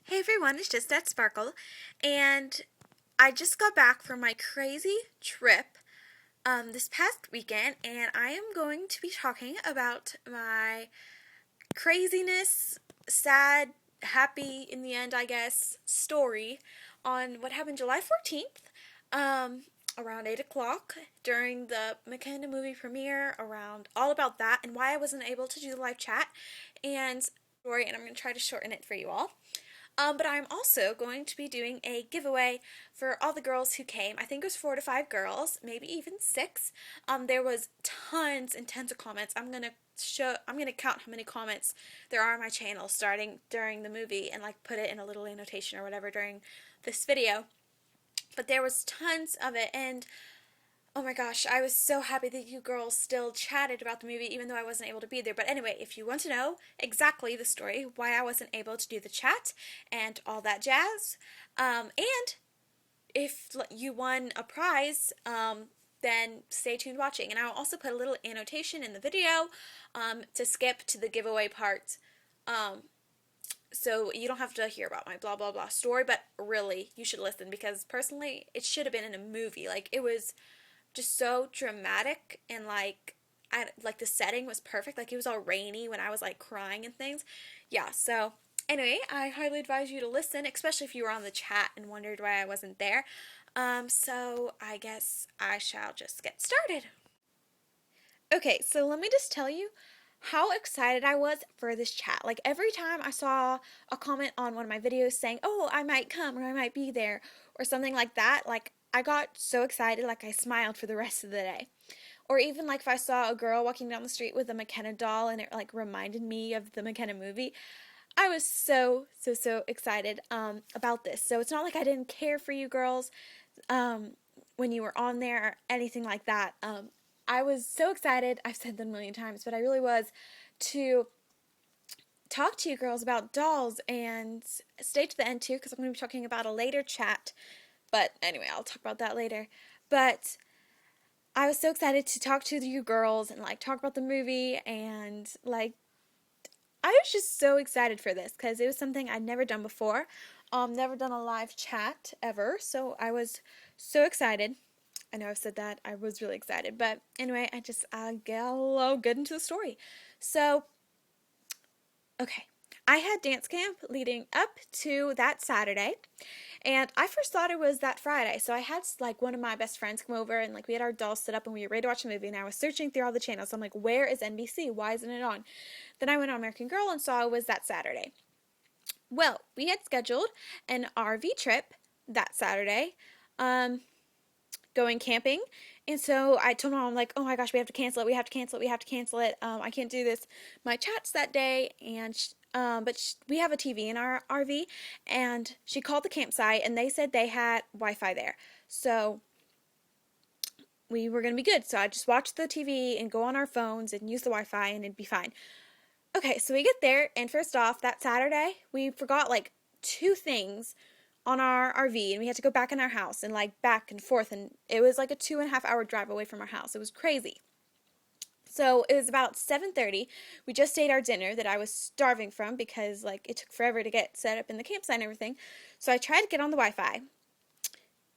Hey everyone, it's justaddsparkle, and I just got back from my crazy trip this past weekend, and I am going to be talking about my craziness, sad, happy in the end, I guess, story on what happened July 14th, around 8 o'clock during the McKenna movie premiere, around all about that and why I wasn't able to do the live chat and story, and I'm going to try to shorten it for you all. But I'm also going to be doing a giveaway for all the girls who came. I think it was 4 to 5 girls, maybe even 6. There was tons and tons of comments. I'm gonna count how many comments there are on my channel starting during the movie and like put it in a little annotation or whatever during this video. But there was tons of it, and oh my gosh, I was so happy that you girls still chatted about the movie even though I wasn't able to be there. But anyway, if you want to know exactly the story, why I wasn't able to do the chat and all that jazz, and if you won a prize, then stay tuned watching. And I'll also put a little annotation in the video to skip to the giveaway part. So you don't have to hear about my blah blah blah story, but really, you should listen because personally, it should have been in a movie. Like, it was just so dramatic, and like the setting was perfect. Like, it was all rainy when I was like crying and things. Yeah, so anyway, I highly advise you to listen, especially if you were on the chat and wondered why I wasn't there. So I guess I shall just get started. Okay, so let me just tell you how excited I was for this chat. Like, every time I saw a comment on one of my videos saying, "Oh, I might come," or "I might be there," or something like that, like, I got so excited, like, I smiled for the rest of the day. Or even, like, if I saw a girl walking down the street with a McKenna doll and it, like, reminded me of the McKenna movie, I was so excited about this. So it's not like I didn't care for you girls um, when you were on there or anything like that. I was so excited. I've said that a million times, but I really was, to talk to you girls about dolls, and stay to the end too because I'm going to be talking about a later chat. But anyway, I'll talk about that later. But I was so excited to talk to you girls and like talk about the movie, and like I was just so excited for this because it was something I'd never done before. Never done a live chat ever, so I was so excited. I know I've said that. I was really excited. But anyway, I'll get into the story. So, okay. I had dance camp leading up to that Saturday, and I first thought it was that Friday. So I had like one of my best friends come over, and like we had our dolls set up and we were ready to watch a movie, and I was searching through all the channels. I'm like, where is NBC? Why isn't it on? Then I went on American Girl and saw it was that Saturday. Well, we had scheduled an RV trip that Saturday. Going camping. And so I told my mom, like, oh my gosh, we have to cancel it. We have to cancel it. We have to cancel it. I can't do this. My chat's that day, and we have a TV in our RV, and she called the campsite, and they said they had Wi-Fi there. So we were going to be good. So I just watched the TV and go on our phones and use the Wi-Fi, and it'd be fine. Okay, so we get there, and first off, that Saturday, we forgot like 2 things on our RV, and we had to go back in our house and like back and forth, and it was like a 2.5 hour drive away from our house. It was crazy. So it was about 7:30. We just ate our dinner that I was starving from because like it took forever to get set up in the campsite and everything. So I tried to get on the Wi-Fi.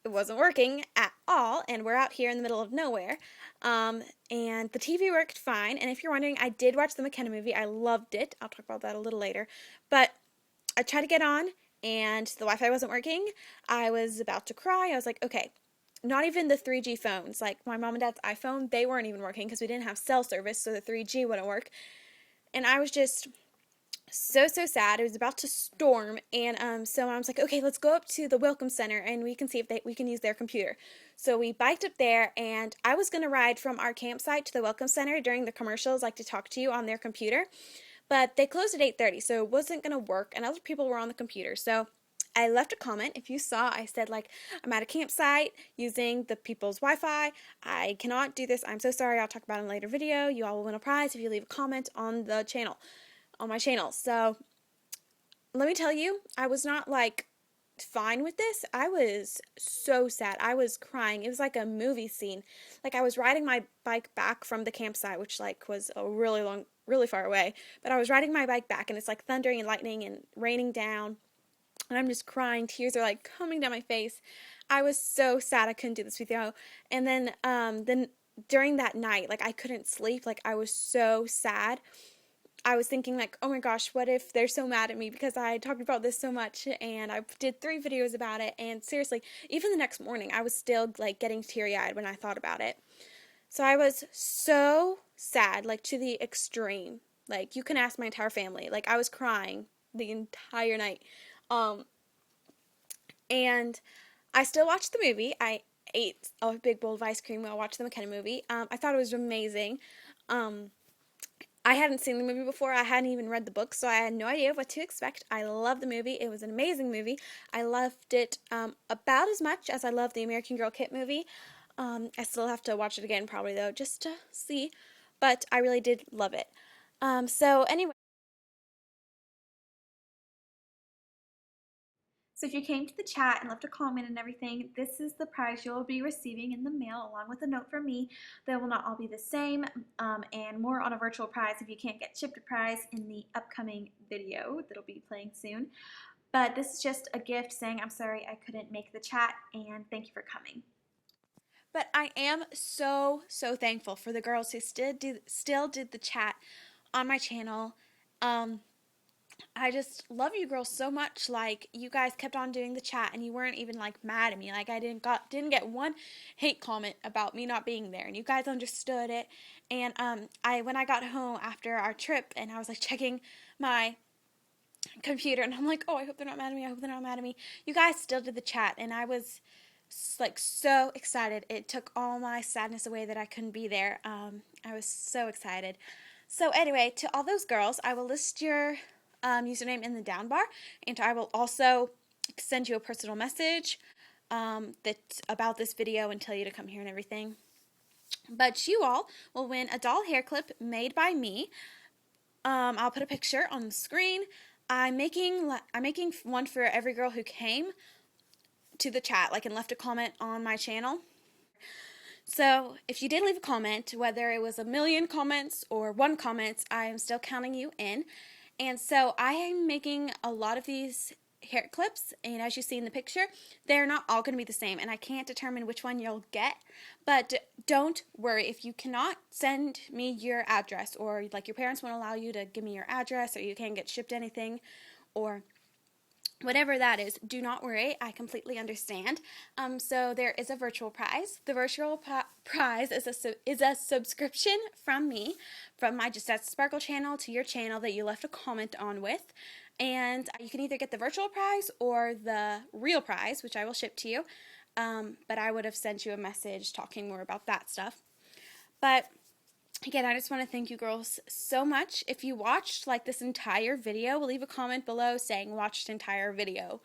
It wasn't working at all, and we're out here in the middle of nowhere. And the TV worked fine. And if you're wondering, I did watch the McKenna movie. I loved it. I'll talk about that a little later. But I tried to get on, and the Wi-Fi wasn't working. I was about to cry. I was like, okay, not even the 3G phones, like my mom and dad's iPhone, they weren't even working because we didn't have cell service, so the 3G wouldn't work. And I was just so sad. It was about to storm, and so I was like, okay, let's go up to the Welcome Center and we can see if we can use their computer. So we biked up there, and I was going to ride from our campsite to the Welcome Center during the commercials, like to talk to you on their computer. But they closed at 8:30, so it wasn't going to work, and other people were on the computer. So I left a comment. If you saw, I said, like, I'm at a campsite using the people's Wi-Fi. I cannot do this. I'm so sorry. I'll talk about it in a later video. You all will win a prize if you leave a comment on the channel, on my channel. So let me tell you, I was not, like, fine with this. I was so sad. I was crying. It was like a movie scene. Like, I was riding my bike back from the campsite, which like was a really far away, but I was riding my bike back, and it's like thundering and lightning and raining down. and I'm just crying. Tears are like coming down my face. I was so sad I couldn't do this video. And then during that night, like I couldn't sleep. Like I was so sad. I was thinking like, oh my gosh, what if they're so mad at me because I talked about this so much and I did 3 videos about it. And seriously, even the next morning, I was still like getting teary-eyed when I thought about it. So I was so sad, like to the extreme. Like you can ask my entire family. Like I was crying the entire night. Um, and I still watched the movie. I ate a big bowl of ice cream while watching the McKenna movie. I thought it was amazing. Um, I hadn't seen the movie before. I hadn't even read the book, so I had no idea what to expect. I loved the movie. It was an amazing movie. I loved it about as much as I loved the American Girl Kit movie. I still have to watch it again probably, though, just to see. But I really did love it. So anyway. So if you came to the chat and left a comment and everything, this is the prize you'll be receiving in the mail along with a note from me. They will not all be the same, and more on a virtual prize if you can't get shipped a prize in the upcoming video that'll be playing soon. But this is just a gift saying I'm sorry I couldn't make the chat and thank you for coming. But I am so thankful for the girls who still did the chat on my channel. I just love you girls so much. Like you guys kept on doing the chat and you weren't even like mad at me. Like I didn't get one hate comment about me not being there, and you guys understood it. And when I got home after our trip and I was like checking my computer and I'm like, "Oh, I hope they're not mad at me. I hope they're not mad at me." You guys still did the chat and I was like so excited. It took all my sadness away that I couldn't be there. I was so excited. So anyway, to all those girls, I will list your username in the down bar, and I will also send you a personal message that's about this video and tell you to come here and everything. But you all will win a doll hair clip made by me. I'll put a picture on the screen. I'm making one for every girl who came to the chat, like, and left a comment on my channel. So if you did leave a comment, whether it was a million comments or 1 comment, I am still counting you in. And so I am making a lot of these hair clips, and as you see in the picture, they're not all going to be the same, and I can't determine which one you'll get. But don't worry if you cannot send me your address, or like your parents won't allow you to give me your address, or you can't get shipped anything, or whatever that is, do not worry. I completely understand. So there is a virtual prize. The virtual prize is a subscription from me, from my Just Add Sparkle channel to your channel that you left a comment on with. And you can either get the virtual prize or the real prize, which I will ship to you. But I would have sent you a message talking more about that stuff. But again, I just want to thank you girls so much. If you watched like this entire video, leave a comment below saying watched entire video.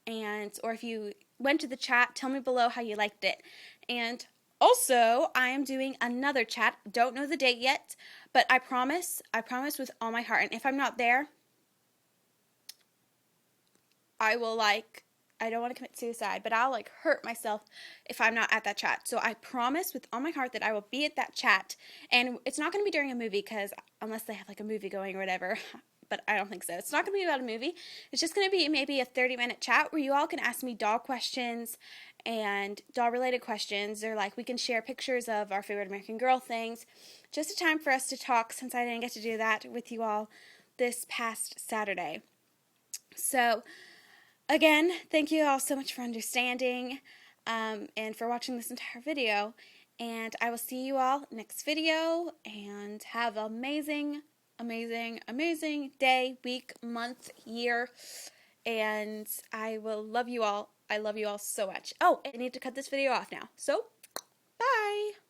Or if you went to the chat, tell me below how you liked it. And also, I am doing another chat. Don't know the date yet, but I promise with all my heart. And if I'm not there, I will I don't want to commit suicide, but I'll hurt myself if I'm not at that chat. So I promise with all my heart that I will be at that chat. And it's not going to be during a movie, because unless they have a movie going or whatever, but I don't think so. It's not going to be about a movie. It's just going to be maybe a 30-minute chat where you all can ask me doll questions and doll related questions, or we can share pictures of our favorite American Girl things. Just a time for us to talk, since I didn't get to do that with you all this past Saturday. So again, thank you all so much for understanding and for watching this entire video. And I will see you all next video, and have an amazing, amazing, amazing day, week, month, year. And I will love you all. I love you all so much. Oh, I need to cut this video off now. So, bye!